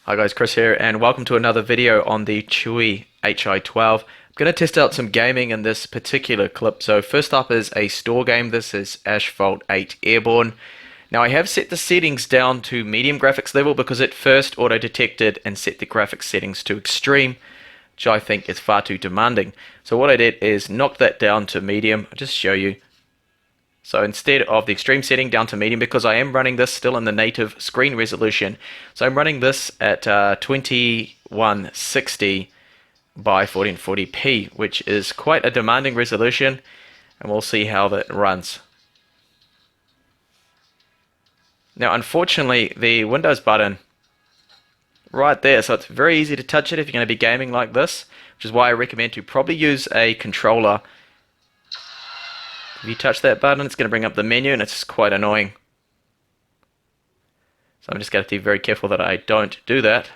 Hi guys, Chris here, and welcome to another video on the Chuwi Hi12. I'm going to test out some gaming in this particular clip. So first up is a store game. This is Ashphalt 8 Airborne. Now I have set the settings down to medium graphics level because it first auto-detected and set the graphics settings to extreme, which I think is far too demanding. So what I did is knock that down to medium. I'll just show you. So instead of the extreme setting down to medium, because I am running this still in the native screen resolution, so I'm running this at 2160 by 1440p, which is quite a demanding resolution, and we'll see how that runs. Now unfortunately the Windows button right there, so it's very easy to touch it if you're going to be gaming like this, which is why I recommend to probably use a controller. If you touch that button, it's going to bring up the menu, and it's quite annoying. So I'm just going to be very careful that I don't do that.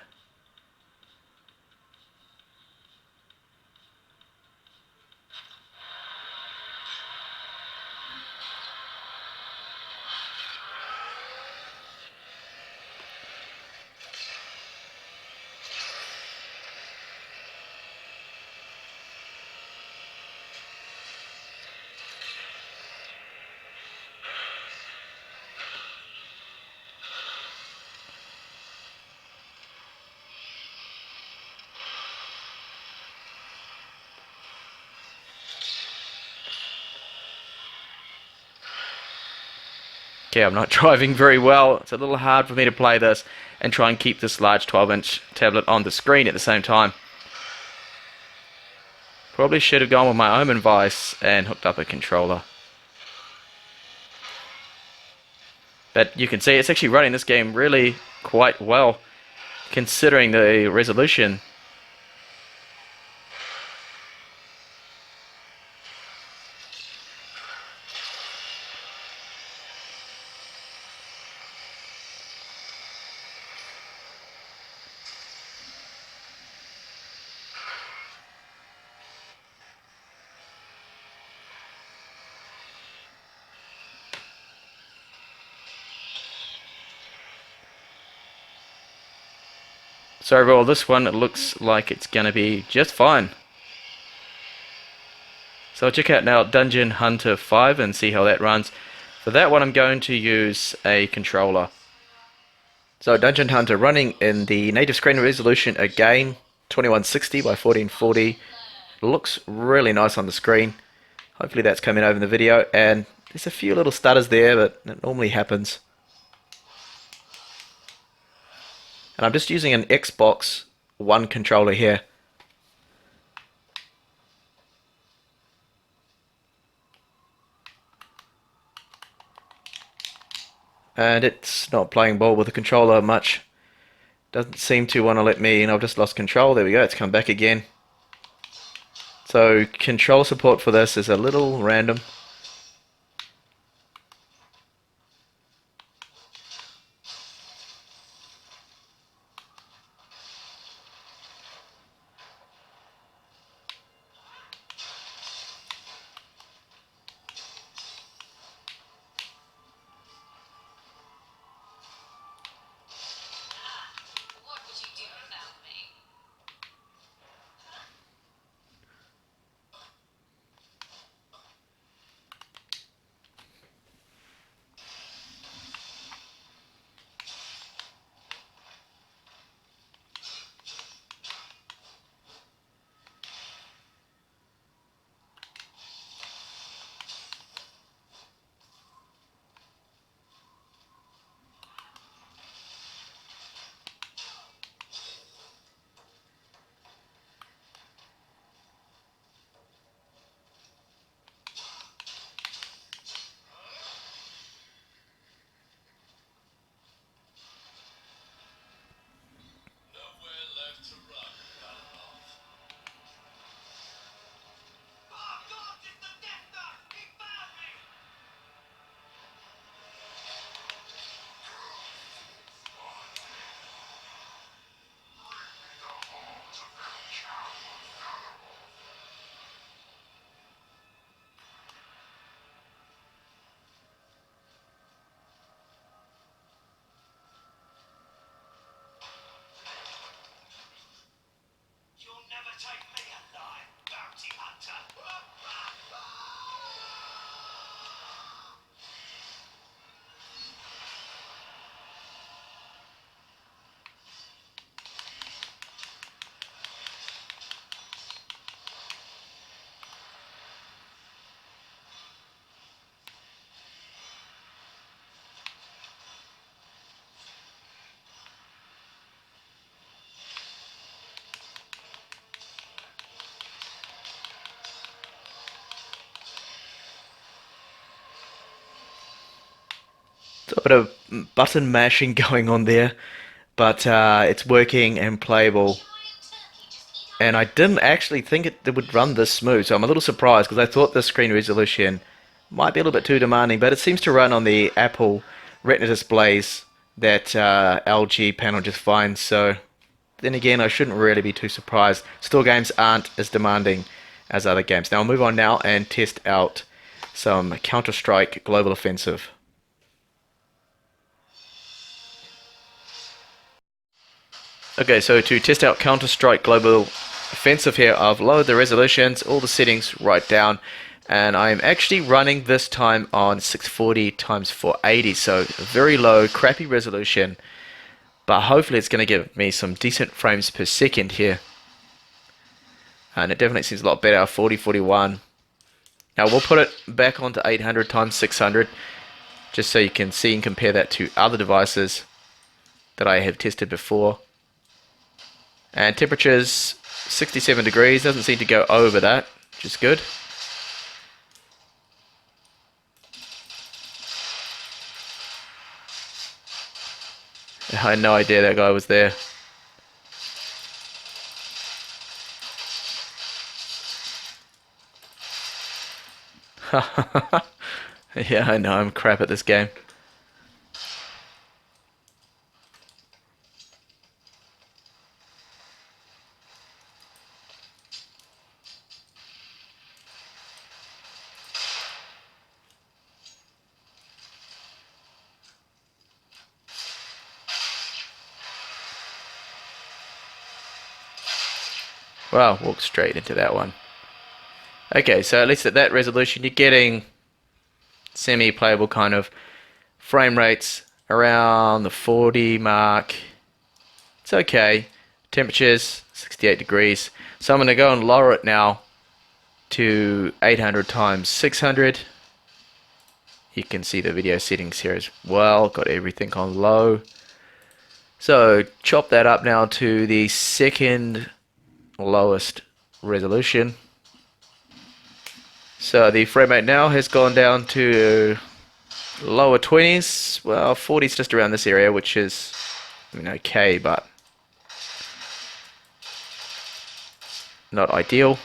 Okay, I'm not driving very well. It's a little hard for me to play this and try and keep this large 12-inch tablet on the screen at the same time. Probably should have gone with my own advice and hooked up a controller. But you can see it's actually running this game really quite well, considering the resolution. So overall, this one, it looks like it's going to be just fine. So I'll check out now Dungeon Hunter 5 and see how that runs. For that one, I'm going to use a controller. So Dungeon Hunter running in the native screen resolution again, 2160 by 1440. Looks really nice on the screen. Hopefully that's coming over in the video, and there's a few little stutters there, but it normally happens. And I'm just using an Xbox One controller here. And it's not playing ball with the controller much. Doesn't seem to want to let me, and I've just lost control. There we go, it's come back again. So control support for this is a little random. A bit of button mashing going on there, but it's working and playable. And I didn't actually think it would run this smooth, so I'm a little surprised because I thought the screen resolution might be a little bit too demanding, but it seems to run on the Apple Retina displays that LG panel just fine. So then again, I shouldn't really be too surprised. Store games aren't as demanding as other games. Now I'll move on now and test out some Counter-Strike Global Offensive. Okay, so to test out Counter-Strike Global Offensive here, I've lowered the resolutions, all the settings right down, and I'm actually running this time on 640 x 480, so a very low, crappy resolution, but hopefully it's going to give me some decent frames per second here. And it definitely seems a lot better, 40, 41. Now we'll put it back onto 800 x 600, just so you can see and compare that to other devices that I have tested before. And temperatures 67 degrees, doesn't seem to go over that, which is good. I had no idea that guy was there. Yeah, I know, I'm crap at this game. Wow, walked straight into that one. Okay, so at least at that resolution, you're getting semi-playable kind of frame rates around the 40 mark. It's okay. Temperatures 68 degrees. So I'm going to go and lower it now to 800 x 600. You can see the video settings here as well. Got everything on low. So chop that up now to the second lowest resolution. So the frame rate now has gone down to lower 20s. Well, 40s just around this area, which is, I mean, okay, but not ideal.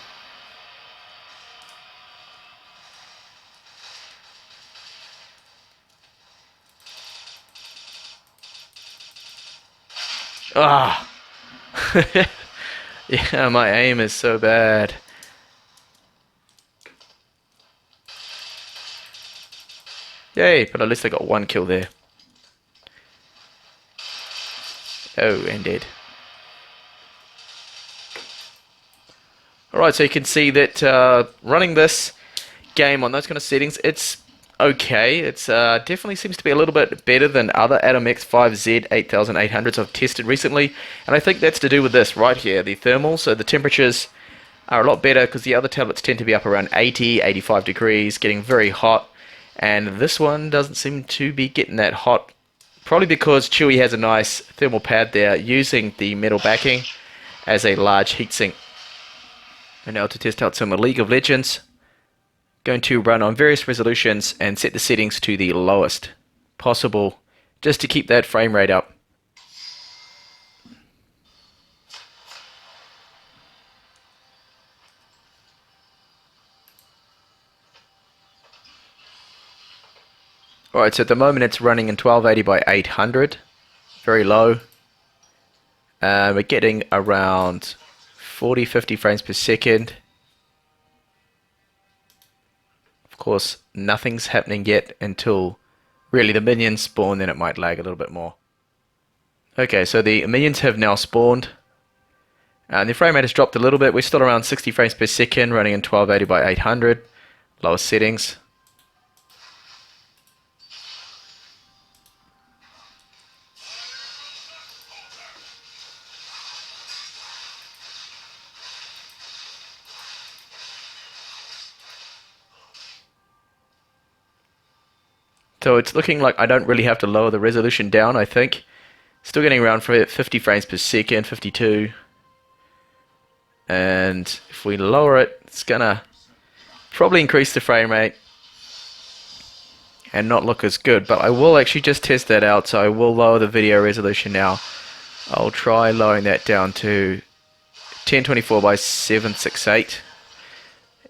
Ah! Yeah, my aim is so bad. Yay, but at least I got one kill there. Oh, and dead. Alright, so you can see that running this game on those kind of settings, it's okay. It's definitely seems to be a little bit better than other Atom X5Z 8800s I've tested recently, and I think that's to do with this right here, the thermal. So the temperatures are a lot better because the other tablets tend to be up around 80, 85 degrees, getting very hot, and this one doesn't seem to be getting that hot. Probably because Chuwi has a nice thermal pad there using the metal backing as a large heatsink. And now to test out some League of Legends. Going to run on various resolutions and set the settings to the lowest possible just to keep that frame rate up. Alright, so at the moment it's running in 1280 by 800, very low. We're getting around 40-50 frames per second. Of course, nothing's happening yet until really the minions spawn, then it might lag a little bit more. Okay, so the minions have now spawned. And the frame rate has dropped a little bit. We're still around 60 frames per second, running in 1280 by 800. Lowest settings. So it's looking like I don't really have to lower the resolution down, I think. Still getting around for 50 frames per second, 52. And if we lower it, it's gonna probably increase the frame rate. and not look as good. But I will actually just test that out, so I will lower the video resolution now. I'll try lowering that down to 1024 by 768,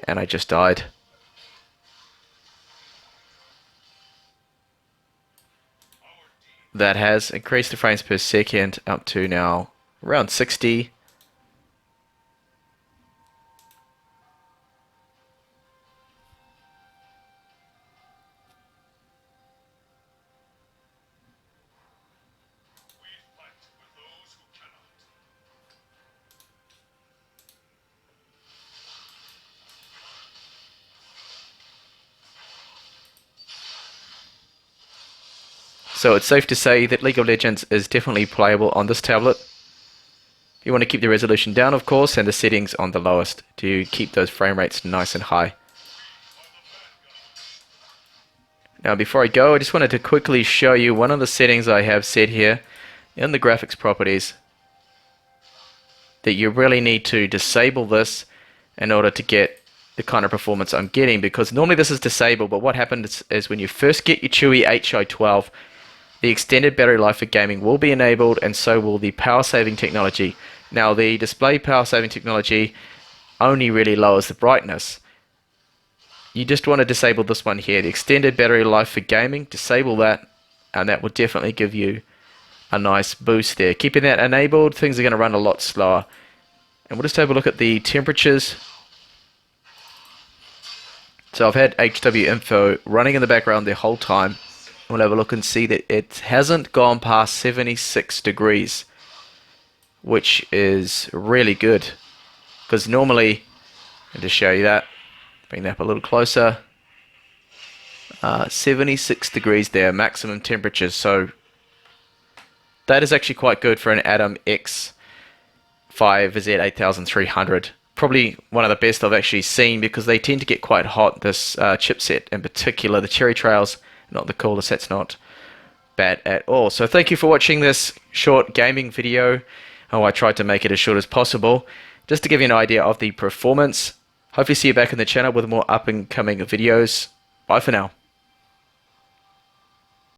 and I just died. That has increased the frames per second up to now around 60. So it's safe to say that League of Legends is definitely playable on this tablet. You want to keep the resolution down, of course, and the settings on the lowest to keep those frame rates nice and high. Now before I go, I just wanted to quickly show you one of the settings I have set here in the graphics properties, that you really need to disable this in order to get the kind of performance I'm getting, because normally this is disabled, but what happens is when you first get your Chuwi Hi12, the extended battery life for gaming will be enabled, and so will the power saving technology. Now the display power saving technology only really lowers the brightness. You just want to disable this one here, the extended battery life for gaming. Disable that, and that will definitely give you a nice boost there. Keeping that enabled, things are going to run a lot slower. And we'll just have a look at the temperatures. So I've had HW info running in the background the whole time. We'll have a look and see that it hasn't gone past 76 degrees, which is really good, because normally, and to show you that, bring that up a little closer, 76 degrees there, maximum temperature. So that is actually quite good for an Atom X5 Z8300. Probably one of the best I've actually seen, because they tend to get quite hot, this chipset in particular. The cherry trails, not the coolest, that's not bad at all. So thank you for watching this short gaming video. I tried to make it as short as possible, just to give you an idea of the performance. Hopefully see you back in the channel with more up and coming videos. Bye for now.